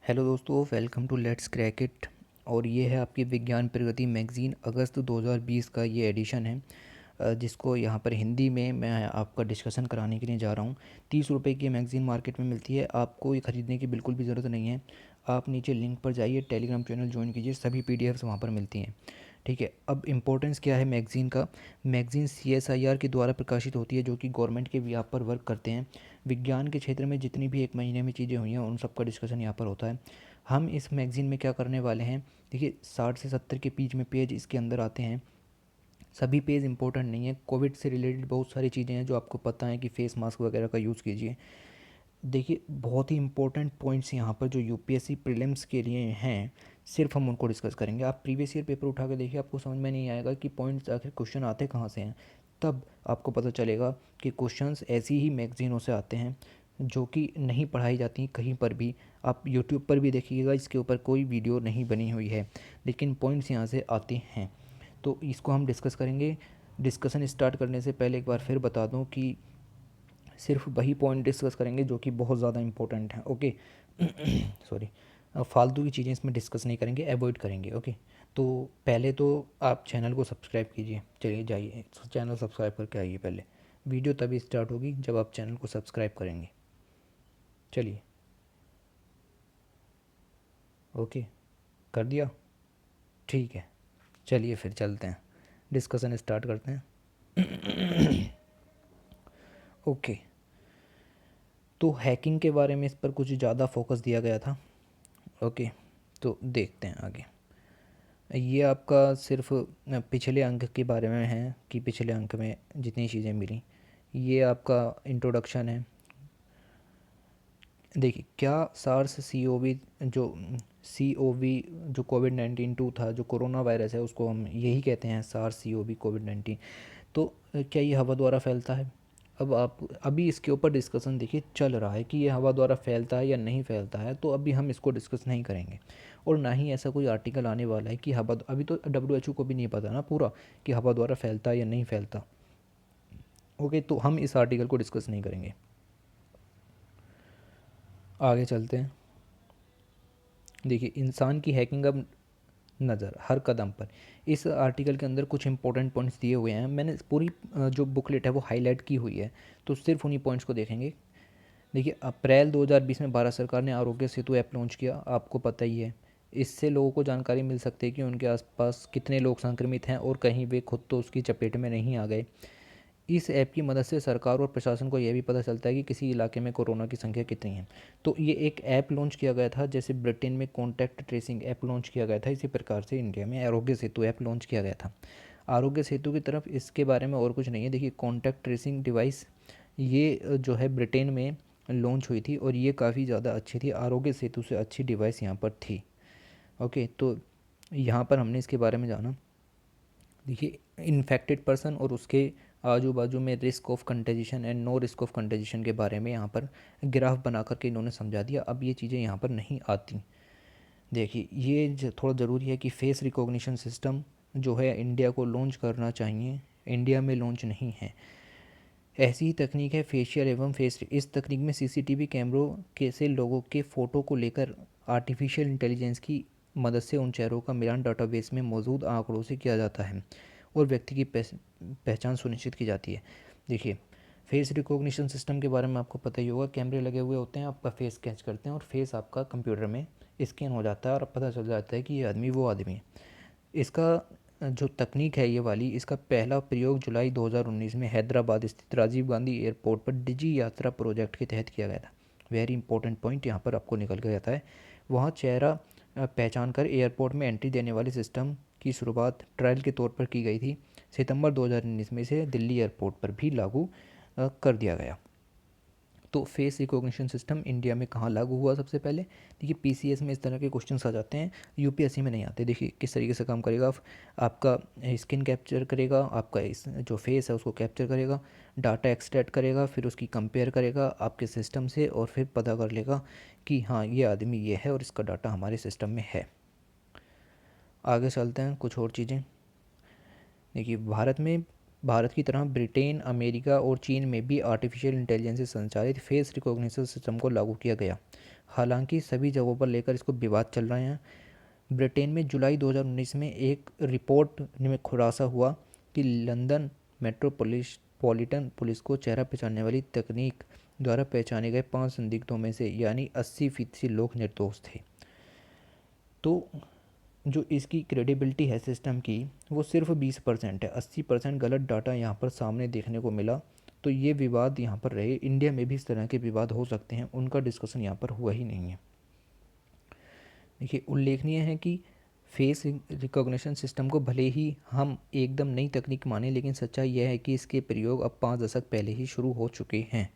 Hello दोस्तों, welcome to let's crack it. और ये है आपकी विज्ञान प्रगति मैगज़ीन अगस्त 2020 का ये एडिशन है, जिसको यहाँ पर हिंदी में मैं आपका डिस्कशन कराने के लिए जा रहा हूँ। 30 रुपये की मैगज़ीन मार्केट में मिलती है, आपको ये ख़रीदने की बिल्कुल भी ज़रूरत नहीं है। आप नीचे लिंक पर जाइए, टेलीग्राम चैनल ज्वाइन कीजिए, सभी पीडीएफ्स वहाँ पर मिलती हैं। ठीक है, अब इम्पोर्टेंस क्या है मैगज़ीन का। मैगज़ीन सीएसआईआर के द्वारा प्रकाशित होती है, जो कि गवर्नमेंट के भी यहाँ पर वर्क करते हैं। विज्ञान के क्षेत्र में जितनी भी एक महीने में चीज़ें हुई हैं उन सब का डिस्कशन यहाँ पर होता है। हम इस मैगज़ीन में क्या करने वाले हैं, देखिए 60 से 70 के बीच में पेज इसके अंदर आते हैं। सभी पेज इंपॉर्टेंट नहीं है, कोविड से रिलेटेड बहुत सारी चीज़ें हैं जो आपको पता है कि फेस मास्क वगैरह का यूज़ कीजिए। देखिए बहुत ही इंपॉर्टेंट पॉइंट्स यहाँ पर जो यूपीएससी प्रीलिम्स के लिए हैं, सिर्फ हम उनको डिस्कस करेंगे। आप प्रीवियस ईयर पेपर उठा के देखिए, आपको समझ में नहीं आएगा कि पॉइंट्स आखिर क्वेश्चन आते कहाँ से हैं। तब आपको पता चलेगा कि क्वेश्चंस ऐसी ही मैगजीनों से आते हैं जो कि नहीं पढ़ाई जाती कहीं पर भी। आप यूट्यूब पर भी देखिएगा, इसके ऊपर कोई वीडियो नहीं बनी हुई है, लेकिन पॉइंट्स यहाँ से आते हैं। तो इसको हम डिस्कस करेंगे। डिस्कशन स्टार्ट करने से पहले एक बार फिर बता दूं कि सिर्फ वही पॉइंट डिस्कस करेंगे जो कि बहुत ज़्यादा इंपॉर्टेंट हैं। ओके सॉरी, फालतू की चीज़ें इसमें डिस्कस नहीं करेंगे, अवॉइड करेंगे। ओके, तो पहले तो आप चैनल को सब्सक्राइब कीजिए। चलिए जाइए चैनल सब्सक्राइब करके आइए। पहले वीडियो तभी स्टार्ट होगी जब आप चैनल को सब्सक्राइब करेंगे। चलिए, ओके, कर दिया, ठीक है। चलिए फिर चलते हैं, डिस्कशन स्टार्ट करते हैं। ओके, तो हैकिंग के बारे में इस पर कुछ ज़्यादा फोकस दिया गया था। ओके, तो देखते हैं आगे। ये आपका सिर्फ पिछले अंक के बारे में है कि पिछले अंक में जितनी चीज़ें मिली, ये आपका इंट्रोडक्शन है। देखिए क्या सार्स सी ओ वी जो कोविड-19 था, जो कोरोना वायरस है, उसको हम यही कहते हैं सार्स सी कोविड-19। तो क्या ये हवा द्वारा फैलता है? अब आप अभी इसके ऊपर डिस्कशन देखिए चल रहा है कि ये हवा द्वारा फैलता है या नहीं फैलता है, तो अभी हम इसको डिस्कस नहीं करेंगे। और ना ही ऐसा कोई आर्टिकल आने वाला है कि अभी तो WHO को भी नहीं पता ना पूरा कि हवा द्वारा फैलता है या नहीं फैलता। ओके, तो हम इस आर्टिकल को डिस्कस नहीं करेंगे, आगे चलते हैं। देखिए इंसान की हैकिंग अब नज़र हर कदम पर। इस आर्टिकल के अंदर कुछ इंपॉर्टेंट पॉइंट्स दिए हुए हैं, मैंने पूरी जो बुकलेट है वो हाईलाइट की हुई है, तो सिर्फ उन्हीं पॉइंट्स को देखेंगे। देखिए अप्रैल 2020 में भारत सरकार ने आरोग्य सेतु ऐप लॉन्च किया, आपको पता ही है। इससे लोगों को जानकारी मिल सकती है कि उनके आसपास कितने लोग संक्रमित हैं और कहीं वे खुद तो उसकी चपेट में नहीं आ गए। इस ऐप की मदद से सरकार और प्रशासन को यह भी पता चलता है कि किसी इलाके में कोरोना की संख्या कितनी है। तो ये एक ऐप लॉन्च किया गया था, जैसे ब्रिटेन में कॉन्टैक्ट ट्रेसिंग ऐप लॉन्च किया गया था, इसी प्रकार से इंडिया में आरोग्य सेतु ऐप लॉन्च किया गया था। आरोग्य सेतु की तरफ इसके बारे में और कुछ नहीं है। देखिए कॉन्टैक्ट ट्रेसिंग डिवाइस ये जो है ब्रिटेन में लॉन्च हुई थी और ये काफ़ी ज़्यादा अच्छी थी, आरोग्य सेतु से अच्छी डिवाइस यहाँ पर थी। ओके, तो यहाँ पर हमने इसके बारे में जाना। देखिए इन्फेक्टेड पर्सन और उसके आजू बाजू में risk of contagion and no risk of contagion के बारे में यहाँ पर ग्राफ बना करके इन्होंने समझा दिया। अब ये चीज़ें यहाँ पर नहीं आती। देखिए ये थोड़ा ज़रूरी है कि फेस रिकॉग्निशन सिस्टम जो है इंडिया को लॉन्च करना चाहिए, इंडिया में लॉन्च नहीं है। ऐसी ही तकनीक है फेशियल एवं फेस। इस तकनीक में सीसीटीवी कैमरों के से लोगों के फ़ोटो को लेकर आर्टिफिशियल इंटेलिजेंस की मदद से उन चेहरों का मिलान डाटाबेस में मौजूद आंकड़ों से किया जाता है और व्यक्ति की पहचान सुनिश्चित की जाती है। देखिए फेस रिकॉग्निशन सिस्टम के बारे में आपको पता ही होगा, कैमरे लगे हुए होते हैं, आपका फेस कैच करते हैं और फेस आपका कंप्यूटर में स्कैन हो जाता है और पता चल जाता है कि ये आदमी वो आदमी है। इसका जो तकनीक है ये वाली, इसका पहला प्रयोग जुलाई 2019 में हैदराबाद स्थित राजीव गांधी एयरपोर्ट पर डिजी यात्रा प्रोजेक्ट के तहत किया गया था। वेरी इंपॉर्टेंट पॉइंट यहाँ पर आपको निकल कर जाता है। वहाँ चेहरा पहचान कर एयरपोर्ट में एंट्री देने वाले सिस्टम की शुरुआत ट्रायल के तौर पर की गई थी। सितंबर 2019 में इसे दिल्ली एयरपोर्ट पर भी लागू कर दिया गया। तो फेस रिकॉग्निशन सिस्टम इंडिया में कहाँ लागू हुआ सबसे पहले? देखिए पीसीएस में इस तरह के क्वेश्चंस आ जाते हैं, यूपीएससी में नहीं आते। देखिए किस तरीके से काम करेगा, आपका स्किन कैप्चर करेगा, आपका इस जो फेस है उसको कैप्चर करेगा, डाटा एक्सट्रैक्ट करेगा, फिर उसकी कंपेयर करेगा आपके सिस्टम से और फिर पता कर लेगा कि हाँ ये आदमी ये है और इसका डाटा हमारे सिस्टम में है। आगे चलते हैं कुछ और चीज़ें। देखिए भारत की तरह ब्रिटेन, अमेरिका और चीन में भी आर्टिफिशियल इंटेलिजेंस से संचालित फेस रिकॉग्निशन सिस्टम को लागू किया गया। हालांकि सभी जगहों पर लेकर इसको विवाद चल रहे हैं। ब्रिटेन में जुलाई 2019 में एक रिपोर्ट में खुलासा हुआ कि लंदन मेट्रोपॉलिटन पुलिस को चेहरा पहचानने वाली तकनीक द्वारा पहचाने गए 5 संदिग्धों में से यानी 80% लोग निर्दोष थे। तो जो इसकी क्रेडिबिलिटी है सिस्टम की वो सिर्फ 20% है। 80% गलत डाटा यहाँ पर सामने देखने को मिला। तो ये विवाद यहाँ पर रहे। इंडिया में भी इस तरह के विवाद हो सकते हैं, उनका डिस्कशन यहाँ पर हुआ ही नहीं है। देखिए, उल्लेखनीय है कि फेस रिकॉग्निशन सिस्टम को भले ही हम एकदम नई तकनीक माने, लेकिन सच्चाई यह है कि इसके प्रयोग अब 5 दशक पहले ही शुरू हो चुके हैं।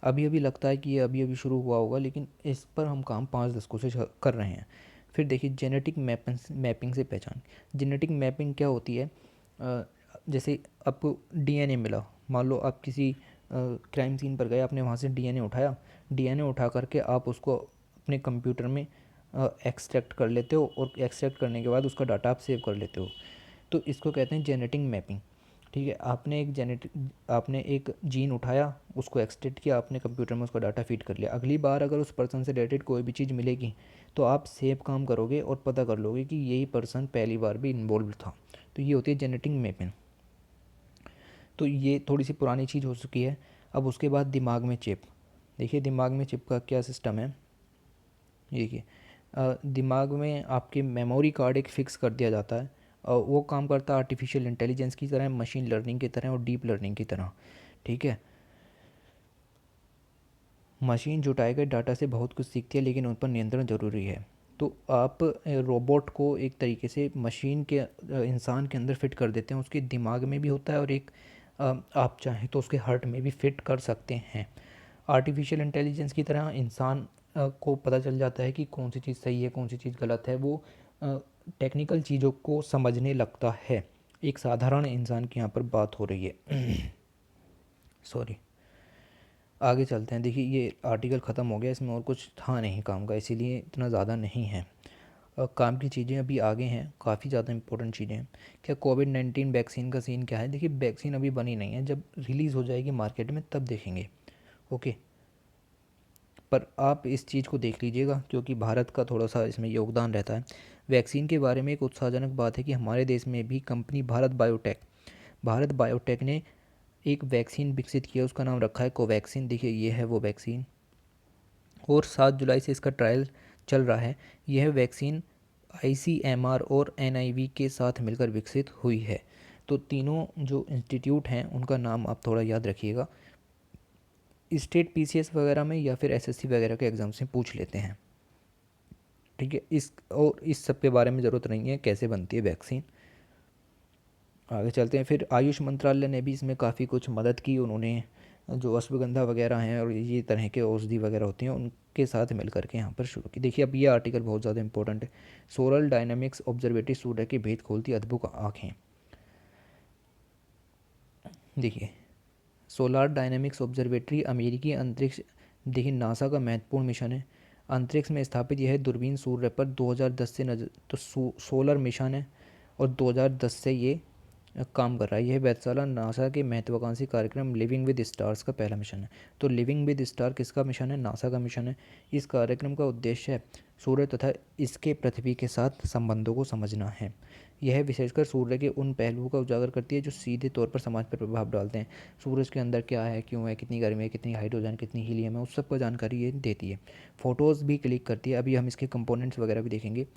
अभी अभी लगता है कि ये अभी अभी शुरू हुआ होगा, लेकिन इस पर हम काम 5 दशकों से कर रहे हैं। फिर देखिए, जेनेटिक मैपिंग से पहचान। जेनेटिक मैपिंग क्या होती है? जैसे आपको डीएनए मिला, मान लो आप किसी क्राइम सीन पर गए, आपने वहाँ से डीएनए उठाया। डीएनए उठा करके आप उसको अपने कंप्यूटर में एक्सट्रैक्ट कर लेते हो, और एक्सट्रैक्ट करने के बाद उसका डाटा आप सेव कर लेते हो। तो इसको कहते हैं जेनेटिक मैपिंग। ठीक है, आपने एक जीन उठाया, उसको एक्सट्रैक्ट किया, आपने कंप्यूटर में उसका डाटा फीड कर लिया। अगली बार अगर उस पर्सन से रिलेटेड कोई भी चीज़ मिलेगी तो आप सेव काम करोगे और पता कर लोगे कि यही पर्सन पहली बार भी इन्वॉल्व था। तो ये होती है जेनेटिक मैपिंग। तो ये थोड़ी सी पुरानी चीज़ हो चुकी है। अब उसके बाद दिमाग में चिप। देखिए, दिमाग में चिप का क्या सिस्टम है। देखिए, दिमाग में आपके मेमोरी कार्ड एक फ़िक्स कर दिया जाता है, और वो काम करता है आर्टिफिशियल इंटेलिजेंस की तरह, मशीन लर्निंग की तरह और डीप लर्निंग की तरह। ठीक है, मशीन जुटाए गए डाटा से बहुत कुछ सीखती है, लेकिन उन पर नियंत्रण ज़रूरी है। तो आप रोबोट को एक तरीके से मशीन के इंसान के अंदर फिट कर देते हैं, उसके दिमाग में भी होता है, और एक आप चाहें तो उसके हार्ट में भी फिट कर सकते हैं। आर्टिफिशियल इंटेलिजेंस की तरह इंसान को पता चल जाता है कि कौन सी चीज़ सही है, कौन सी चीज़ गलत है। वो टेक्निकल चीज़ों को समझने लगता है। एक साधारण इंसान की यहाँ पर बात हो रही है। सॉरी, आगे चलते हैं। देखिए, ये आर्टिकल ख़त्म हो गया, इसमें और कुछ था नहीं काम का, इसीलिए इतना ज़्यादा नहीं है। काम की चीज़ें अभी आगे हैं, काफ़ी ज़्यादा इंपॉर्टेंट चीज़ें हैं। क्या कोविड-19 वैक्सीन का सीन क्या है? देखिए, वैक्सीन अभी बनी नहीं है, जब रिलीज़ हो जाएगी मार्केट में तब देखेंगे। ओके, पर आप इस चीज़ को देख लीजिएगा, क्योंकि भारत का थोड़ा सा इसमें योगदान रहता है। वैक्सीन के बारे में एक उत्साहजनक बात है कि हमारे देश में भी कंपनी भारत बायोटेक ने एक वैक्सीन विकसित किया, उसका नाम रखा है कोवैक्सीन। देखिए, ये है वो वैक्सीन, और 7 जुलाई से इसका ट्रायल चल रहा है। यह वैक्सीन आईसीएमआर और एनआईवी के साथ मिलकर विकसित हुई है। तो तीनों जो इंस्टीट्यूट हैं उनका नाम आप थोड़ा याद रखिएगा, स्टेट पीसीएस वगैरह में या फिर एसएससी वगैरह के एग्ज़ाम से पूछ लेते हैं। ठीक है, इस सब के बारे में ज़रूरत नहीं है कैसे बनती है वैक्सीन। आगे चलते हैं। फिर आयुष मंत्रालय ने भी इसमें काफ़ी कुछ मदद की। उन्होंने जो अश्वगंधा वगैरह हैं और ये तरह के औषधि वगैरह होती हैं, उनके साथ मिल करके यहाँ पर शुरू की। देखिए, अब ये आर्टिकल बहुत ज़्यादा इंपॉर्टेंट है। सोलर डायनामिक्स ऑब्जर्वेटरी सूर्य के भेद खोलती अद्भुत आँखें। देखिए, सोलर डायनामिक्स ऑब्जर्वेटरी अमेरिकी अंतरिक्ष, देखिए नासा का महत्वपूर्ण मिशन है। अंतरिक्ष में स्थापित यह दूरबीन सूर्य पर 2010 से नजर तो सोलर मिशन है, और 2010 से ये काम कर रहा है। यह वेधशाला नासा के महत्वाकांक्षी कार्यक्रम लिविंग विद स्टार्स का पहला मिशन है। तो लिविंग विद स्टार किसका मिशन है? नासा का मिशन है। इस कार्यक्रम का उद्देश्य है सूर्य तथा इसके पृथ्वी के साथ संबंधों को समझना है। यह विशेषकर सूर्य के उन पहलुओं का उजागर करती है जो सीधे तौर पर समाज पर प्रभाव डालते हैं। सूरज के अंदर क्या है, क्यों है, कितनी गर्मी है, कितनी हाइड्रोजन, कितनी हीलियम है, उस सब का जानकारी ये देती है। फ़ोटोज़ भी क्लिक करती है। अभी हम इसके कंपोनेंट्स वगैरह भी देखेंगे।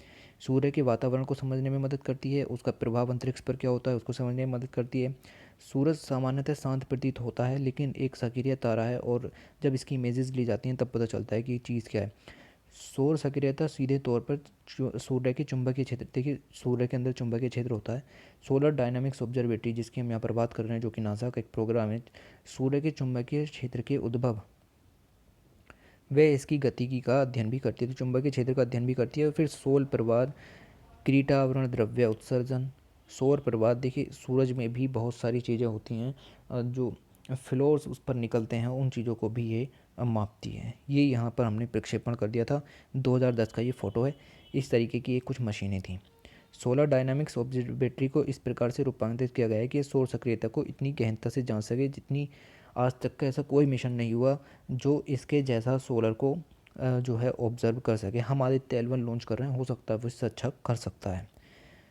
सूर्य के वातावरण को समझने में मदद करती है, उसका प्रभाव अंतरिक्ष पर क्या होता है उसको समझने में मदद करती है। सूरज सामान्यतः शांत प्रतीत होता है, लेकिन एक सक्रिय तारा है, और जब इसकी इमेजेस ली जाती हैं तब पता चलता है कि चीज़ क्या है। सौर सक्रियता सीधे तौर पर सूर्य के चुंबकीय क्षेत्र, देखिए सूर्य के अंदर चुंबकीय क्षेत्र होता है। सोलर डायनामिक्स ऑब्जर्वेटरी, जिसकी हम यहाँ पर बात कर रहे हैं, जो कि नासा का एक प्रोग्राम है, सूर्य के चुंबकीय क्षेत्र के उद्भव व इसकी गतिकी का अध्ययन भी करती है। तो चुंबकीय क्षेत्र का अध्ययन भी करती है। और फिर सौर प्रभाव, क्रीटावरण द्रव्य उत्सर्जन, सौर प्रभाव, देखिए सूरज में भी बहुत सारी चीज़ें होती हैं, जो फ्लोर्स उस पर निकलते हैं, उन चीज़ों को भी ये मापती है। ये यहाँ पर हमने प्रक्षेपण कर दिया था। 2010 का ये फ़ोटो है। इस तरीके की कुछ मशीनें थीं। सोलर डायनामिक्स ऑब्जर्वेटरी को इस प्रकार से रूपांतरित किया गया है कि सौर सक्रियता को इतनी गहनता से जांच सके जितनी आज तक का ऐसा कोई मिशन नहीं हुआ जो इसके जैसा सोलर को जो है ऑब्जर्व कर सके। हम आदित्य L1 लॉन्च कर रहे हैं, हो सकता है वो इससे अच्छा कर सकता है।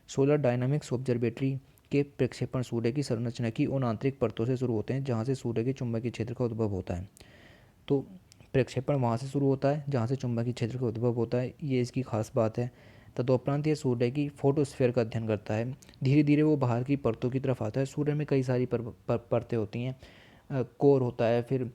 सोलर डायनामिक्स ऑब्जर्वेटरी के प्रक्षेपण सूर्य की संरचना की उन आंतरिक परतों से शुरू होते हैं जहाँ से सूर्य के चुंबकीय क्षेत्र का उद्भव होता है। तो प्रक्षेपण वहाँ से शुरू होता है जहाँ से चुंबकीय क्षेत्र का उद्भव होता है, ये इसकी खास बात है। तदुपरांत ये सूर्य की फोटोस्फीयर का अध्ययन करता है। धीरे धीरे वो बाहर की परतों की तरफ आता है। सूर्य में कई सारी परतें होती हैं। कोर होता है, फिर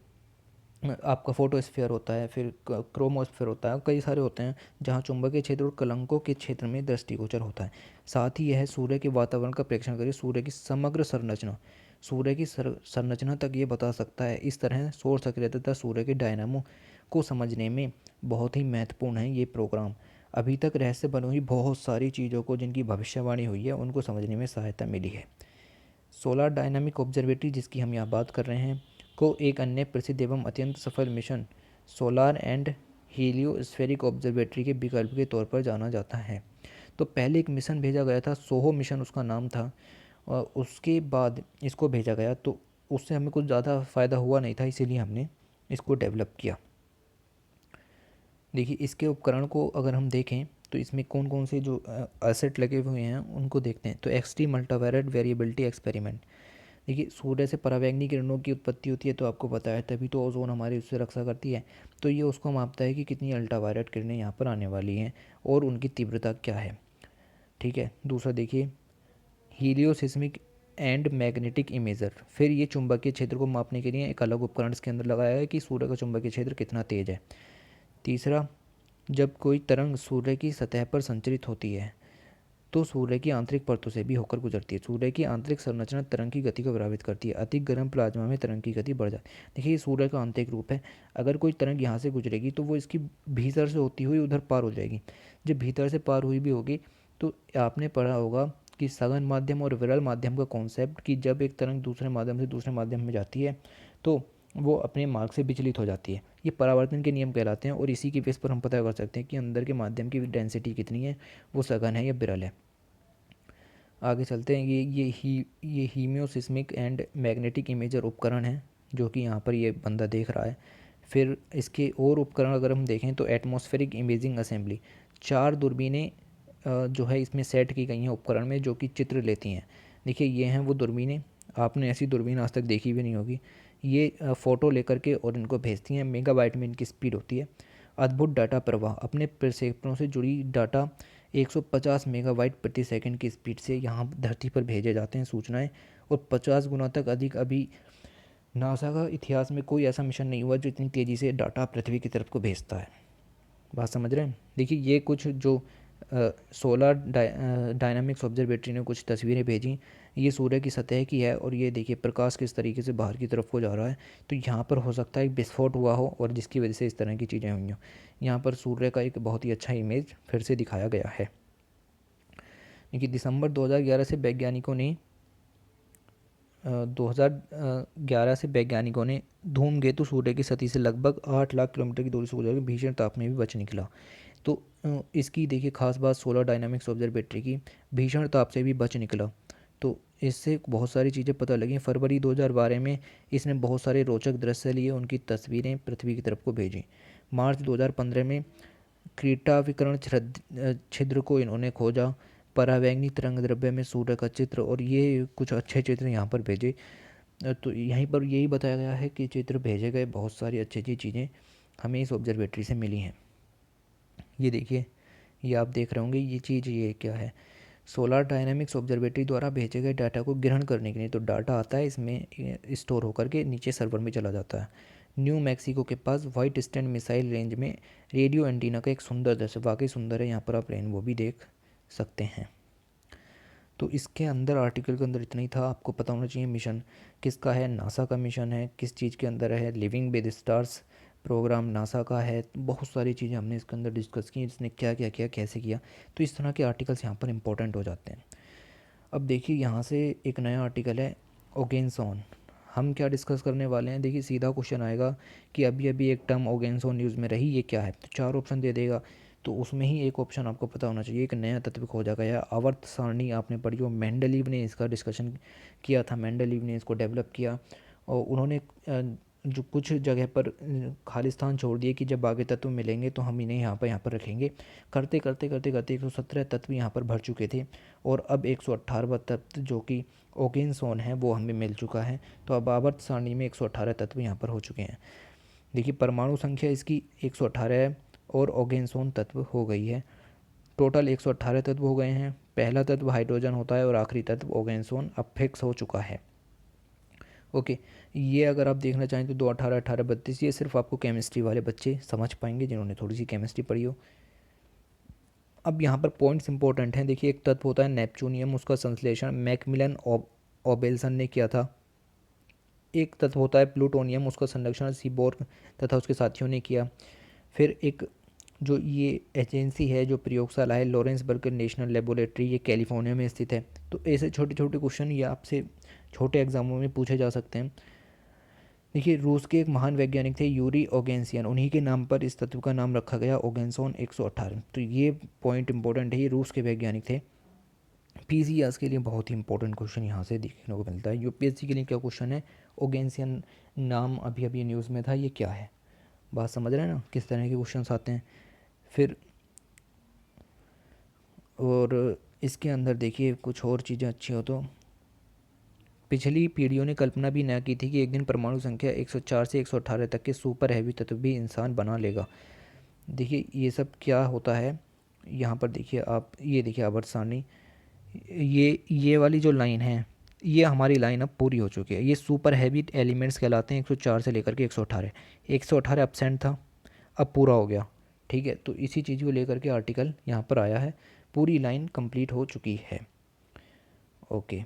आपका फोटोस्फीयर होता है, फिर क्रोमोस्फीयर होता है, कई सारे होते हैं जहाँ चुंबकीय क्षेत्र और कलंकों के क्षेत्र में दृष्टिगोचर होता है। साथ ही यह सूर्य के वातावरण का प्रेक्षण करके सूर्य की समग्र संरचना, सूर्य की संरचना तक ये बता सकता है। इस तरह सौर सक्रियता तथा सूर्य के डायनामो को समझने में बहुत ही महत्वपूर्ण है ये प्रोग्राम। अभी तक रहस्य बनी हुई बहुत सारी चीज़ों को जिनकी भविष्यवाणी हुई है उनको समझने में सहायता मिली है। सोलर डायनामिक ऑब्जर्वेटरी जिसकी हम यहाँ बात कर रहे हैं को एक अन्य प्रसिद्ध एवं अत्यंत सफल मिशन सोलार एंड हीलियोस्फेरिक ऑब्जर्वेटरी के विकल्प के तौर पर जाना जाता है। तो पहले एक मिशन भेजा गया था, सोहो मिशन उसका नाम था, और उसके बाद इसको भेजा गया तो उससे हमें कुछ ज़्यादा फ़ायदा हुआ नहीं था, इसीलिए हमने इसको डेवलप किया। देखिए इसके उपकरण को अगर हम देखें तो इसमें कौन कौन से जो एसेट लगे हुए हैं उनको देखते हैं। तो एक्सट्रीम अल्ट्रावायलेट वेरिएबिलिटी एक्सपेरिमेंट। देखिए सूर्य से परावैंगनी किरणों की उत्पत्ति होती है, तो आपको पता है, तभी तो ओजोन हमारी उससे रक्षा करती है। तो ये उसको मापता है कि कितनी अल्ट्रावायलेट किरणें यहाँ पर आने वाली हैं और उनकी तीव्रता क्या है। ठीक है। दूसरा देखिए हीलियोसिस्मिक एंड मैग्नेटिक इमेजर। फिर ये चुंबकीय क्षेत्र को मापने के लिए एक अलग उपकरण इसके अंदर लगाया है कि सूर्य का चुंबकीय क्षेत्र कितना तेज है। तीसरा, जब कोई तरंग सूर्य की सतह पर संचरित होती है तो सूर्य की आंतरिक परतों से भी होकर गुजरती है। सूर्य की आंतरिक संरचना तरंग की गति को प्रभावित करती है। अधिक गर्म प्लाज्मा में तरंग की गति बढ़ जाती है। देखिए ये सूर्य का आंतरिक रूप है। अगर कोई तरंग यहाँ से गुजरेगी तो वो इसकी भीतर से होती हुई उधर पार हो जाएगी। जब भीतर से पार हुई भी होगी तो आपने पढ़ा होगा कि सघन माध्यम और विरल माध्यम का कॉन्सेप्ट, कि जब एक तरंग दूसरे माध्यम से दूसरे माध्यम में जाती है तो वो अपने मार्ग से विचलित हो जाती है। ये परावर्तन के नियम कहलाते हैं और इसी की बेस पर हम पता कर सकते हैं कि अंदर के माध्यम की डेंसिटी कितनी है, वो सघन है या विरल है। आगे चलते हैं। ये हीमियोसिस्मिक एंड मैग्नेटिक इमेजर उपकरण है जो कि यहाँ पर ये बंदा देख रहा है। फिर इसके और उपकरण अगर हम देखें तो एटमॉस्फेरिक इमेजिंग असेंबली। 4 दूरबीनें जो है इसमें सेट की गई हैं उपकरण में, जो कि चित्र लेती हैं। देखिए ये हैं वो दूरबीनें, आपने ऐसी दूरबीन आज तक देखी भी नहीं होगी। ये फ़ोटो लेकर के और इनको भेजती हैं, मेगाबाइट में इनकी स्पीड होती है। अद्भुत डाटा प्रवाह, अपने प्रक्षेपणों से जुड़ी डाटा 150 मेगाबाइट प्रति सेकंड की स्पीड से यहाँ धरती पर भेजे जाते हैं सूचनाएं, और 50 गुना तक अधिक। अभी नासा का इतिहास में कोई ऐसा मिशन नहीं हुआ जो इतनी तेज़ी से डाटा पृथ्वी की तरफ को भेजता है। बात समझ रहे हैं। देखिए ये कुछ जो सोलर डायनामिक्स ऑब्जर्वेटरी ने कुछ तस्वीरें भेजी, ये सूर्य की सतह की है और ये देखिए प्रकाश किस तरीके से बाहर की तरफ को जा रहा है। तो यहाँ पर हो सकता है एक विस्फोट हुआ हो और जिसकी वजह से इस तरह की चीज़ें हुई हों। यहाँ पर सूर्य का एक बहुत ही अच्छा इमेज फिर से दिखाया गया है। देखिए दिसंबर 2011 से वैज्ञानिकों ने 2011 से वैज्ञानिकों ने धूमकेतु सूर्य की सतह से लगभग 8 लाख किलोमीटर की दूरी से गुजर के भीषण ताप में भी बच निकला। तो इसकी देखिए खास बात सोलर डायनामिक्स ऑब्जर्वेटरी की, भीषण ताप से भी बच निकला। तो इससे बहुत सारी चीज़ें पता लगी। फरवरी 2012 में इसने बहुत सारे रोचक दृश्य लिए, उनकी तस्वीरें पृथ्वी की तरफ को भेजी। मार्च 2015 में क्रीटा विकर्ण छिद्र को इन्होंने खोजा, परावैंगनी तरंग द्रव्य में सूर्य का चित्र, और ये कुछ अच्छे चित्र यहाँ पर भेजे। तो यहीं पर यही बताया गया है कि चित्र भेजे गए, बहुत सारी अच्छी अच्छी चीज़ें हमें इस ऑब्जर्वेटरी से मिली हैं। ये देखिए, ये आप देख रहे होंगे ये चीज़, ये क्या है, सोलर डायनामिक्स ऑब्जर्वेटरी द्वारा भेजे गए डाटा को ग्रहण करने के लिए। तो डाटा आता है इसमें स्टोर होकर के नीचे सर्वर में चला जाता है। न्यू मैक्सिको के पास वाइट स्टैंड मिसाइल रेंज में रेडियो एंटीना का एक सुंदर दृश्य, वाकई सुंदर है, यहाँ पर आप रेनबो भी देख सकते हैं। तो इसके अंदर आर्टिकल के अंदर इतना ही था। आपको पता होना चाहिए मिशन किसका है, नासा का मिशन है, किस चीज़ के अंदर है, living with stars program NASA का है। बहुत सारी चीज़ें हमने इसके अंदर डिस्कस की, इसने क्या क्या किया, कैसे किया। तो इस तरह के आर्टिकल्स यहाँ पर इंपॉर्टेंट हो जाते हैं। अब देखिए यहाँ से एक नया आर्टिकल है ओगेनसॉन। हम क्या डिस्कस करने वाले हैं, देखिए सीधा क्वेश्चन आएगा कि अभी अभी एक टर्म ओगेनसॉन न्यूज़ में रही, ये क्या है। तो 4 ऑप्शन दे देगा, तो उसमें ही एक ऑप्शन आपको पता होना चाहिए। एक नया तत्व खोजा गया, आवर्त सारणी आपने पढ़ी हो, मेंडलीव ने इसका डिस्कशन किया था, मेंडलीव ने इसको डेवलप किया और उन्होंने जो कुछ जगह पर खालिस्तान छोड़ दिए कि जब बाकी तत्व मिलेंगे तो हम इन्हें यहाँ पर रखेंगे। करते करते करते करते 117 तत्व यहाँ पर भर चुके थे और अब 118वां तत्व जो कि ओगेनसोन है वो हमें मिल चुका है। तो अब आवर्त सारणी में 118 तत्व यहाँ पर हो चुके हैं। देखिए परमाणु संख्या इसकी 118 है और ओगेनसोन तत्व हो गई है। टोटल 118 तत्व हो गए हैं। पहला तत्व हाइड्रोजन होता है और आखिरी तत्व ओगेनसोन अब फिक्स हो चुका है। ओके, ये अगर आप देखना चाहें तो 2 18 18 32, ये सिर्फ आपको केमिस्ट्री वाले बच्चे समझ पाएंगे जिन्होंने थोड़ी सी केमिस्ट्री पढ़ी हो। अब यहाँ पर पॉइंट्स इंपॉर्टेंट हैं। देखिए एक तत्व होता है नेपच्यूनियम, उसका संश्लेषण मैकमिलन ओबेल्सन ने किया था। एक तत्व होता है प्लूटोनियम, उसका संरक्षण सीबोर्ग तथा उसके साथियों ने किया। फिर एक जो ये एजेंसी है, जो प्रयोगशाला है, लॉरेंसबर्ग नेशनल लेबोरेटरी, ये कैलिफोर्निया में स्थित है। तो ऐसे छोटे छोटे क्वेश्चन ये आपसे छोटे एग्जामों में पूछे जा सकते हैं। देखिए रूस के एक महान वैज्ञानिक थे यूरी ओगेन्सियन, उन्हीं के नाम पर इस तत्व का नाम रखा गया ओगेनसोन 118। तो ये पॉइंट इंपॉर्टेंट है, ये रूस के वैज्ञानिक थे। पीसीएस के लिए बहुत ही इंपॉर्टेंट क्वेश्चन यहाँ से देखने को मिलता है। यूपीएससी के लिए क्या क्वेश्चन है, ओगेन्सियन नाम अभी अभी न्यूज़ में था, ये क्या है। बात समझ रहे हैं ना किस तरह के क्वेश्चन आते हैं। फिर और इसके अंदर देखिए कुछ और चीज़ें अच्छी हो तो पिछली पीढ़ियों ने कल्पना भी न की थी कि एक दिन परमाणु संख्या 104 से 118 तक के सुपर हैवी तत्व भी इंसान बना लेगा। देखिए ये सब क्या होता है यहाँ पर, देखिए आप ये देखिए आवर्त सारणी, ये वाली जो लाइन है ये हमारी लाइन अब पूरी हो चुकी है। ये सुपर हैवी एलिमेंट्स कहलाते हैं 104 से लेकर के 118। 118 एब्सेंट था, अब पूरा हो गया। ठीक है, तो इसी चीज़ को लेकर के आर्टिकल यहाँ पर आया है। पूरी लाइन कंप्लीट हो चुकी है। ओके,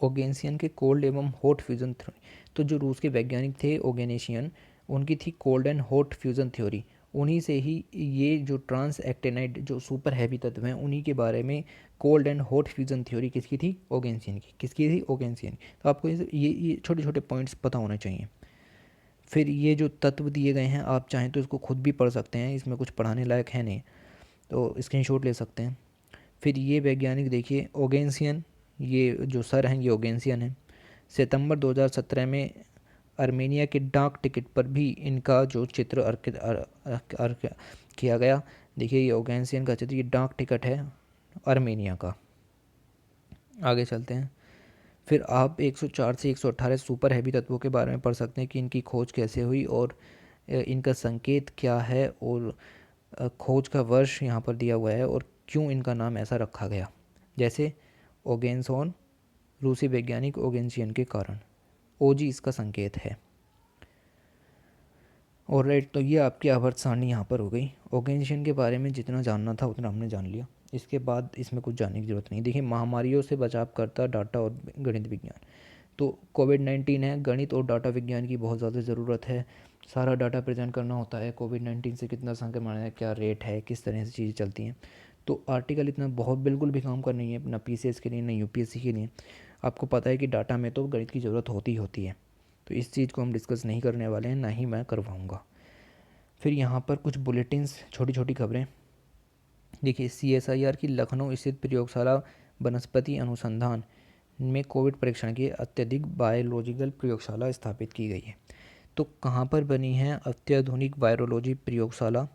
ओगेन्सियन के कोल्ड एवं हॉट फ्यूज़न थ्योरी। तो जो रूस के वैज्ञानिक थे ओगेनेशियन, उनकी थी cold and hot fusion theory. उन्हीं से ही ये जो ट्रांस एक्टेनाइड जो सुपर हैवी तत्व हैं उन्हीं के बारे में cold and hot fusion theory किसकी थी, ओगेन्सियन की। किसकी थी, ओगेन्सियन की। तो आपको ये छोटे छोटे पॉइंट्स पता होने चाहिए। फिर ये जो तत्व दिए गए हैं आप चाहें तो इसको खुद भी पढ़ सकते हैं, इसमें कुछ पढ़ाने लायक है नहीं, तो स्क्रीनशॉट ले सकते हैं। फिर ये वैज्ञानिक देखिए ओगेन्सियन, ये जो सर हैं ये ओगेन्सियन हैं। सितंबर 2017 में आर्मेनिया के डाक टिकट पर भी इनका जो चित्र अर्क किया गया। देखिए ये ओगेन्सियन का चित्र, ये डाक टिकट है आर्मेनिया का। आगे चलते हैं। फिर आप 104 से 118 सुपर हैवी तत्वों के बारे में पढ़ सकते हैं कि इनकी खोज कैसे हुई और इनका संकेत क्या है और खोज का वर्ष यहाँ पर दिया हुआ है और क्यों इनका नाम ऐसा रखा गया। जैसे ओगेनसोन, रूसी वैज्ञानिक ओगेन्सियन के कारण, ओजी इसका संकेत है। और राइट, तो ये आपकी आवर्त सारणी यहाँ पर हो गई। ओगेन्सियन के बारे में जितना जानना था उतना हमने जान लिया। इसके बाद इसमें कुछ जानने की ज़रूरत नहीं। देखिए महामारियों से बचाव करता डाटा और गणित विज्ञान। तो कोविड-19 है, गणित और डाटा विज्ञान की बहुत ज़्यादा ज़रूरत है। सारा डाटा प्रेजेंट करना होता है, कोविड-19 से कितना संक्रमण है, क्या रेट है, किस तरह से चीज़ें चलती हैं। तो आर्टिकल इतना बहुत बिल्कुल भी काम का नहीं है, ना पीसीएस के लिए ना यूपीएससी के लिए। आपको पता है कि डाटा में तो गणित की ज़रूरत होती ही होती है। तो इस चीज़ को हम डिस्कस नहीं करने वाले हैं, ना ही मैं करवाऊँगा। फिर यहाँ पर कुछ बुलेटिन्स, छोटी छोटी खबरें। देखिए सीएसआईआर की लखनऊ स्थित प्रयोगशाला वनस्पति अनुसंधान में कोविड परीक्षण की अत्यधिक बायोलॉजिकल प्रयोगशाला स्थापित की गई है। तो कहाँ पर बनी है अत्याधुनिक वायरोलॉजी प्रयोगशाला,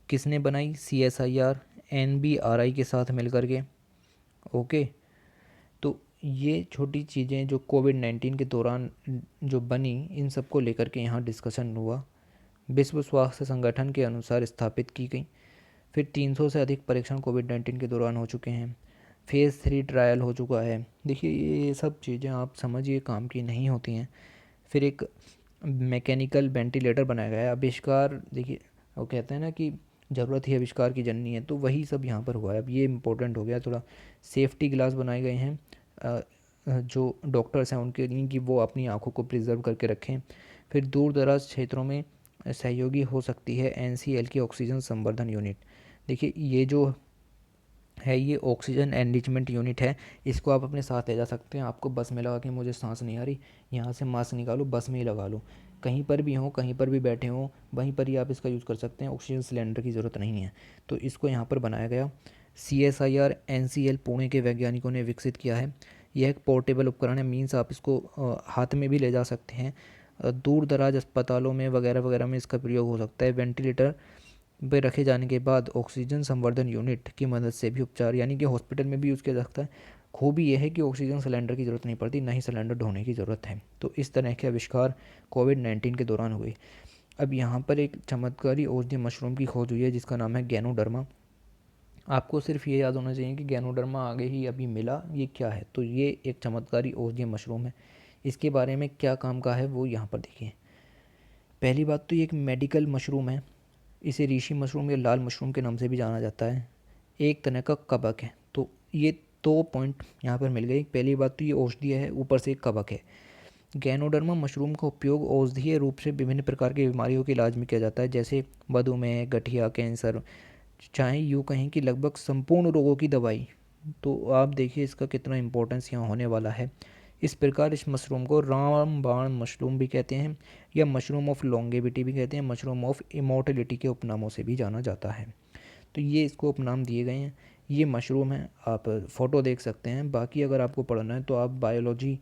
किसने बनाई, सीएसआईआर एनबीआरआई के साथ मिलकर के। ओके, तो ये छोटी चीज़ें जो कोविड-19 के दौरान जो बनी, इन सब को लेकर के यहाँ डिस्कशन हुआ। विश्व स्वास्थ्य संगठन के अनुसार स्थापित की गई। फिर 300 से अधिक परीक्षण कोविड-19 के दौरान हो चुके हैं। फेज़ 3 ट्रायल हो चुका है। देखिए ये सब चीज़ें आप समझिए काम की नहीं होती हैं। फिर एक मैकेनिकल वेंटिलेटर बनाया गया है। आविष्कार, देखिए वो कहते हैं ना कि ज़रूरत ही आविष्कार की जननी है, तो वही सब यहाँ पर हुआ है। अब ये इम्पोर्टेंट हो गया थोड़ा। सेफ्टी ग्लास बनाए गए हैं जो डॉक्टर्स हैं उनके लिए कि वो अपनी आँखों को प्रिजर्व करके रखें। फिर दूर दराज क्षेत्रों में सहयोगी हो सकती है एनसीएल की ऑक्सीजन संवर्धन यूनिट। देखिए ये जो है ये ऑक्सीजन एनरिचमेंट यूनिट है, इसको आप अपने साथ ले जा सकते हैं। आपको बस में लगा कि मुझे सांस नहीं आ रही, यहाँ से मास्क निकालो, बस में ही लगा लो। कहीं पर भी हो, कहीं पर भी बैठे हों, वहीं पर ही आप इसका यूज़ कर सकते हैं। ऑक्सीजन सिलेंडर की ज़रूरत नहीं है। तो इसको यहाँ पर बनाया गया। सीएसआईआर एनसीएल पुणे के वैज्ञानिकों ने विकसित किया है। यह एक पोर्टेबल उपकरण है, मीन्स आप इसको हाथ में भी ले जा सकते हैं। दूर दराज अस्पतालों में वगैरह वगैरह में इसका प्रयोग हो सकता है। वेंटिलेटर पे रखे जाने के बाद ऑक्सीजन संवर्धन यूनिट की मदद से भी उपचार, यानी कि हॉस्पिटल में भी यूज़ किया जा सकता है। खूबी यह है कि ऑक्सीजन सिलेंडर की ज़रूरत नहीं पड़ती, ना ही सिलेंडर ढोने की ज़रूरत है। तो इस तरह के आविष्कार कोविड-19 के दौरान हुए। अब यहाँ पर एक चमत्कारी औषधीय मशरूम की खोज हुई है जिसका नाम है गैनोडर्मा। आपको सिर्फ ये याद होना चाहिए कि गैनोडर्मा आगे ही अभी मिला, ये क्या है। तो ये एक चमत्कारी औषधीय मशरूम है। इसके बारे में क्या काम का है वो यहाँ पर देखिए। पहली बात तो ये एक मेडिकल मशरूम है। इसे ऋषि मशरूम या लाल मशरूम के नाम से भी जाना जाता है। एक तरह का कवक है। तो ये 2 पॉइंट यहाँ पर मिल गए। पहली बात तो ये औषधीय है, ऊपर से एक कवक है। गैनोडर्मा मशरूम का उपयोग औषधीय रूप से विभिन्न प्रकार की बीमारियों के इलाज में किया जाता है, जैसे मधुमेह, गठिया, कैंसर, चाहे यूँ कहें कि लगभग संपूर्ण रोगों की दवाई। तो आप देखिए इसका कितना इम्पोर्टेंस यहाँ होने वाला है। इस प्रकार इस मशरूम को रामबाण मशरूम भी कहते हैं, या मशरूम ऑफ लॉन्गेविटी भी कहते हैं, मशरूम ऑफ इमोर्टलिटी के उपनामों से भी जाना जाता है। तो ये इसको उपनाम दिए गए हैं। ये मशरूम है, आप फ़ोटो देख सकते हैं। बाकी अगर आपको पढ़ना है तो आप बायोलॉजी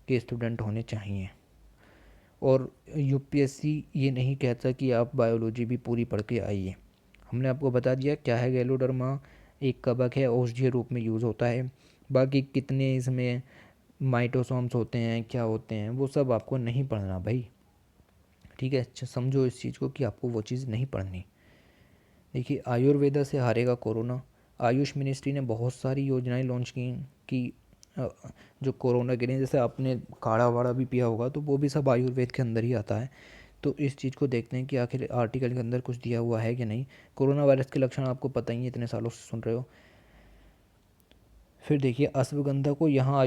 के स्टूडेंट होने चाहिए। और यूपीएससी ये नहीं कहता कि आप बायोलॉजी भी पूरी पढ़ के आइए। हमने आपको बता दिया क्या है गैनोडर्मा, एक कवक है, औषधीय रूप में यूज़ होता है। बाकी कितने इसमें माइटोसोम्स होते हैं, क्या होते हैं, वो सब आपको नहीं पढ़ना भाई, ठीक है। अच्छा समझो इस चीज़ को कि आपको वो चीज़ नहीं पढ़नी। देखिए आयुर्वेदा से हारेगा कोरोना। आयुष मिनिस्ट्री ने बहुत सारी योजनाएं लॉन्च की कि जो कोरोना के लिए, जैसे आपने काढ़ा वाड़ा भी पिया होगा तो वो भी सब आयुर्वेद के अंदर ही आता है। तो इस चीज़ को देखते हैं कि आखिर आर्टिकल के अंदर कुछ दिया हुआ है कि नहीं। कोरोना वायरस के लक्षण आपको पता ही है, इतने सालों से सुन रहे हो। फिर देखिए अश्वगंधा को यहाँ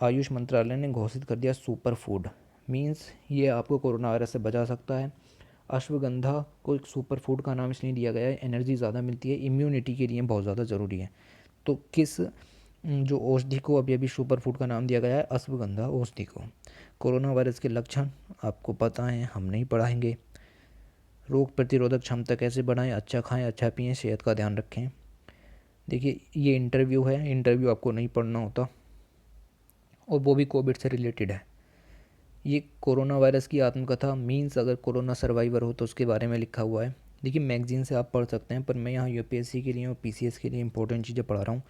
आयुष मंत्रालय ने घोषित कर दिया सुपर फूड। मीन्स ये आपको कोरोना वायरस से बचा सकता है। अश्वगंधा को एक सुपर फूड का नाम इसलिए दिया गया है, एनर्जी ज़्यादा मिलती है, इम्यूनिटी के लिए बहुत ज़्यादा ज़रूरी है। तो किस जो औषधि को अभी अभी सुपर फूड का नाम दिया गया है, अश्वगंधा औषधि को। कोरोना वायरस के लक्षण आपको पता है, हम नहीं पढ़ाएंगे। रोग प्रतिरोधक क्षमता कैसे बढ़ाएं, अच्छा खाएं, अच्छा पिएं, सेहत का ध्यान रखें। देखिए ये इंटरव्यू है, इंटरव्यू आपको नहीं पढ़ना होता, और वो भी कोविड से रिलेटेड है। ये कोरोना वायरस की आत्मकथा, मीन्स अगर कोरोना सर्वाइवर हो तो उसके बारे में लिखा हुआ है। देखिए मैगजीन से आप पढ़ सकते हैं, पर मैं यहाँ यूपीएससी के लिए और पीसीएस के लिए इंपॉर्टेंट चीज़ें पढ़ा रहा हूँ,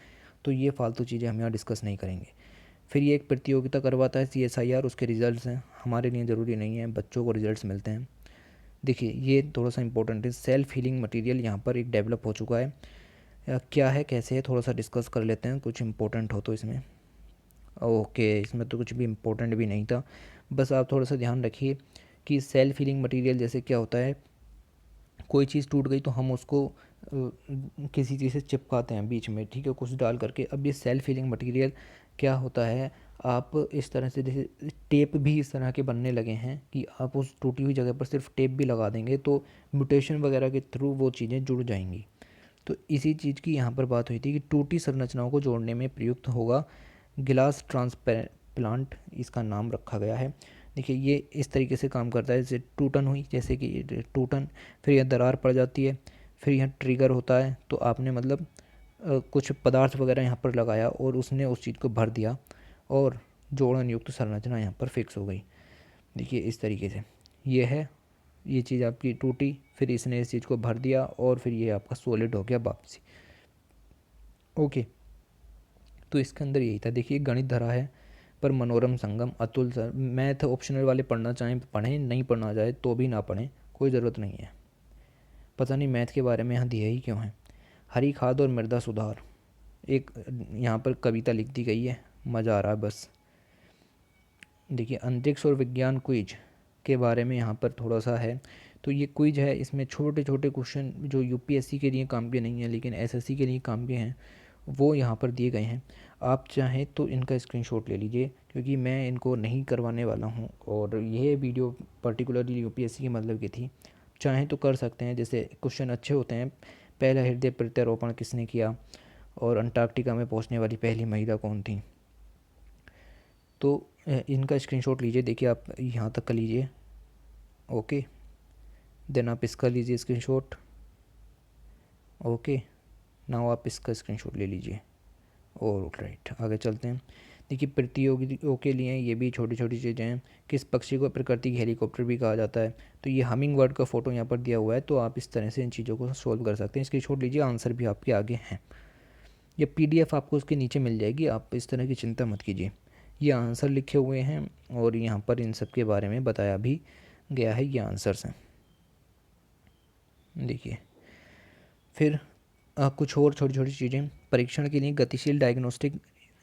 तो ये फालतू चीज़ें हम यहाँ डिस्कस नहीं करेंगे। फिर ये एक प्रतियोगिता करवाता है CSIR, उसके रिजल्ट्स हैं, हमारे लिए ज़रूरी नहीं है, बच्चों को रिजल्ट्स मिलते हैं। देखिए ये थोड़ा सा इंपॉर्टेंट है। सेल्फ हीलिंग मटेरियल यहाँ पर एक डेवलप हो चुका है। क्या है, कैसे है, थोड़ा सा डिस्कस कर लेते हैं, कुछ इंपॉर्टेंट हो तो इसमें। ओके, इसमें तो कुछ भी इम्पोर्टेंट भी नहीं था, बस आप थोड़ा सा ध्यान रखिए कि सेल्फ हीलिंग मटेरियल जैसे क्या होता है, कोई चीज़ टूट गई तो हम उसको किसी चीज़ से चिपकाते हैं बीच में, ठीक है, कुछ डाल करके। अब ये सेल्फ हीलिंग मटेरियल क्या होता है, आप इस तरह से, जैसे टेप भी इस तरह के बनने लगे हैं कि आप उस टूटी हुई जगह पर सिर्फ टेप भी लगा देंगे तो म्यूटेशन वगैरह के थ्रू वो चीज़ें जुड़ जाएंगी। तो इसी चीज़ की यहाँ पर बात हुई थी कि टूटी संरचनाओं को जोड़ने में प्रयुक्त होगा गिलास ट्रांसप्लांट, इसका नाम रखा गया है। देखिए ये इस तरीके से काम करता है, जैसे टूटन हुई, जैसे कि टूटन, फिर यह दरार पड़ जाती है, फिर यहाँ ट्रिगर होता है, तो आपने मतलब कुछ पदार्थ वगैरह यहाँ पर लगाया और उसने उस चीज़ को भर दिया और जोड़न युक्त संरचना यहाँ पर फिक्स हो गई। देखिए इस तरीके से ये है, ये चीज़ आपकी टूटी, फिर इसने इस चीज़ को भर दिया और फिर ये आपका सॉलिड हो गया वापसी। ओके, तो इसके अंदर यही था। देखिए गणित धरा है पर मनोरम संगम, अतुल सर। मैथ ऑप्शनल वाले पढ़ना चाहें पढ़ें, नहीं पढ़ना चाहे तो भी ना पढ़ें, कोई ज़रूरत नहीं है। पता नहीं मैथ के बारे में यहाँ दिया ही क्यों है। हरी खाद और मृदा सुधार, एक यहाँ पर कविता लिख दी गई है, मज़ा आ रहा है बस। देखिए अंतरिक्ष और विज्ञान क्विज के बारे में यहाँ पर थोड़ा सा है। तो ये क्विज है, इसमें छोटे छोटे क्वेश्चन जो यूपीएससी के लिए काम के नहीं है लेकिन एसएससी के लिए काम के हैं, वो यहाँ पर दिए गए हैं। आप चाहें तो इनका स्क्रीनशॉट ले लीजिए, क्योंकि मैं इनको नहीं करवाने वाला हूँ और ये वीडियो पर्टिकुलरली यूपीएससी के मतलब की थी। चाहें तो कर सकते हैं, जैसे क्वेश्चन अच्छे होते हैं। पहला हृदय प्रत्यारोपण किसने किया, और अंटार्कटिका में पहुँचने वाली पहली महिला कौन थी। तो इनका स्क्रीनशॉट लीजिए, देखिए आप यहाँ तक कर लीजिए। ओके, देन आप इसका लीजिए स्क्रीनशॉट। ओके, नाउ आप इसका स्क्रीनशॉट ले लीजिए। और राइट, आगे चलते हैं। देखिए प्रतियोगियों के लिए ये भी छोटी छोटी चीज़ें हैं। किस पक्षी को प्रकृति की हेलीकॉप्टर भी कहा जाता है, तो ये हमिंग बर्ड का फ़ोटो यहाँ पर दिया हुआ है, तो आप इस तरह से इन चीज़ों को सोल्व कर सकते हैं। स्क्रीनशॉट लीजिए, आंसर भी आपके आगे हैं। ये पीडीएफ आपको उसके नीचे मिल जाएगी, आप इस तरह की चिंता मत कीजिए। ये आंसर लिखे हुए हैं और यहाँ पर इन सब के बारे में बताया भी गया है, ये आंसर्स हैं। देखिए फिर कुछ और छोटी छोटी चीज़ें। परीक्षण के लिए गतिशील डायग्नोस्टिक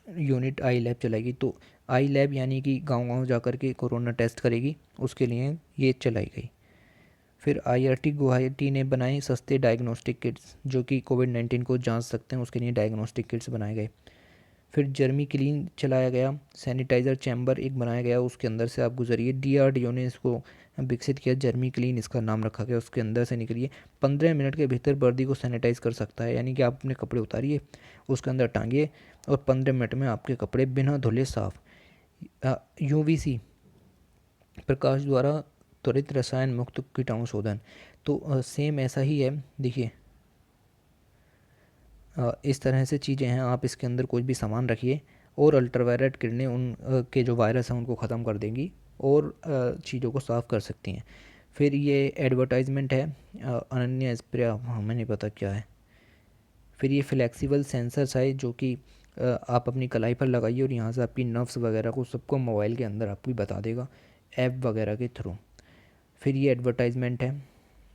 यूनिट आई लैब चलाएगी। तो आई लैब यानी कि गांव-गांव जाकर के कोरोना टेस्ट करेगी, उसके लिए ये चलाई गई। फिर आईआईटी गुवाहाटी ने बनाए सस्ते डायग्नोस्टिक किट्स जो कि कोविड-19 को जांच सकते हैं, उसके लिए डायग्नोस्टिक किट्स बनाए गए। फिर जर्मी क्लीन चलाया गया, सैनिटाइज़र चैम्बर एक बनाया गया, उसके अंदर से आप गुजरिए। डीआरडीओ ने इसको विकसित किया, जर्मी क्लीन इसका नाम रखा गया, उसके अंदर से निकलिए। 15 मिनट के भीतर वर्दी को सैनिटाइज़ कर सकता है, यानी कि आप अपने कपड़े उतारिए, उसके अंदर टांगिए और 15 मिनट में आपके कपड़े बिना धुले साफ। यूवीसी प्रकाश द्वारा त्वरित रसायन मुक्त कीटाणु शोधन, तो सेम ऐसा ही है। देखिए इस तरह से चीज़ें हैं, आप इसके अंदर कोई भी सामान रखिए और अल्ट्रावायलेट किरणें उन के जो वायरस हैं उनको ख़त्म कर देंगी और चीज़ों को साफ़ कर सकती हैं। फिर ये एडवर्टाइजमेंट है, अनन्या स्प्रे, हमें नहीं पता क्या है। फिर ये फ्लेक्सिबल सेंसर्स है जो कि आप अपनी कलाई पर लगाइए और यहाँ से आपकी नर्व्स वगैरह को सबको मोबाइल के अंदर आपको बता देगा ऐप वगैरह के थ्रू। फिर ये एडवर्टाइजमेंट है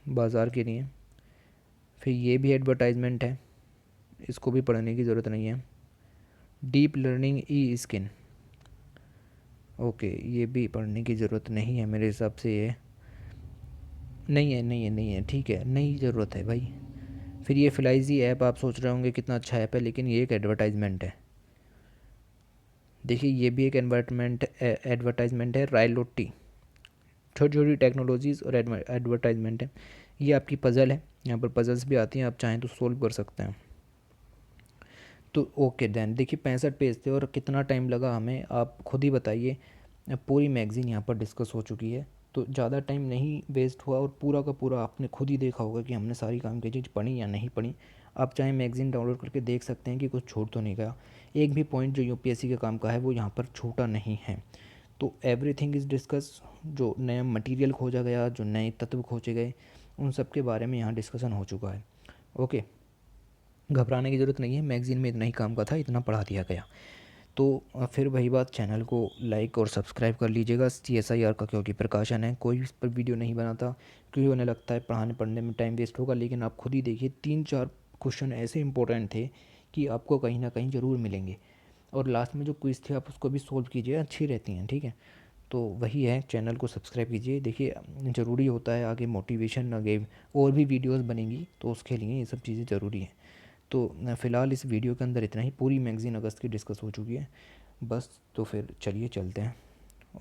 बाज़ार के लिए। फिर ये भी एडवर्टाइजमेंट है, इसको भी पढ़ने की ज़रूरत नहीं है। डीप लर्निंग ई स्किन, ओके, ये भी पढ़ने की ज़रूरत नहीं है मेरे हिसाब से। ये नहीं है, ठीक है, नहीं ज़रूरत है भाई। फिर ये फ्लाइजी ऐप, आप सोच रहे होंगे कितना अच्छा ऐप है, लेकिन ये एक एडवर्टाइजमेंट है। देखिए ये भी एक एडवर्टाइजमेंट है, रायलोटी। छोटी छोटी टेक्नोलॉजीज़ और एडवर्टाइजमेंट है। ये आपकी पज़ल है, यहाँ पर पज़ल्स भी आती हैं, आप चाहें तो सोल्व कर सकते हैं। तो ओके देन, देखिए 65 पेज थे और कितना टाइम लगा हमें, आप खुद ही बताइए। पूरी मैगज़ीन यहाँ पर डिस्कस हो चुकी है, तो ज़्यादा टाइम नहीं वेस्ट हुआ और पूरा का पूरा आपने खुद ही देखा होगा कि हमने सारी काम की चीज़ पढ़ी या नहीं पढ़ी। आप चाहे मैगज़ीन डाउनलोड करके देख सकते हैं कि कुछ छूट तो नहीं गया। एक भी पॉइंट जो यूपीएससी के काम का है वो यहाँ पर छूटा नहीं है। तो एवरीथिंग इज़ डिस्कस, जो नया मटेरियल खोजा गया, जो नए तत्व खोजे गए, उन सब के बारे में यहाँ डिस्कशन हो चुका है। ओके, घबराने की ज़रूरत नहीं है, मैगज़ीन में इतना ही काम का था, इतना पढ़ा दिया गया। तो फिर वही बात, चैनल को लाइक और सब्सक्राइब कर लीजिएगा। CSIR का क्योंकि प्रकाशन है, कोई इस पर वीडियो नहीं बनाता क्योंकि उन्हें लगता है पढ़ाने पढ़ने में टाइम वेस्ट होगा, लेकिन आप खुद ही देखिए 3-4 क्वेश्चन ऐसे इंपॉर्टेंट थे कि आपको कहीं ना कहीं ज़रूर मिलेंगे। और लास्ट में जो क्विज़ थे आप उसको भी सोल्व कीजिए, अच्छी रहती हैं, ठीक है। तो वही है, चैनल को सब्सक्राइब कीजिए। देखिए ज़रूरी होता है, आगे मोटिवेशन, आगे और भी वीडियोस बनेंगी, तो उसके लिए ये सब चीज़ें ज़रूरी हैं। तो फ़िलहाल इस वीडियो के अंदर इतना ही, पूरी मैगज़ीन अगस्त की डिस्कस हो चुकी है बस। तो फिर चलिए चलते हैं।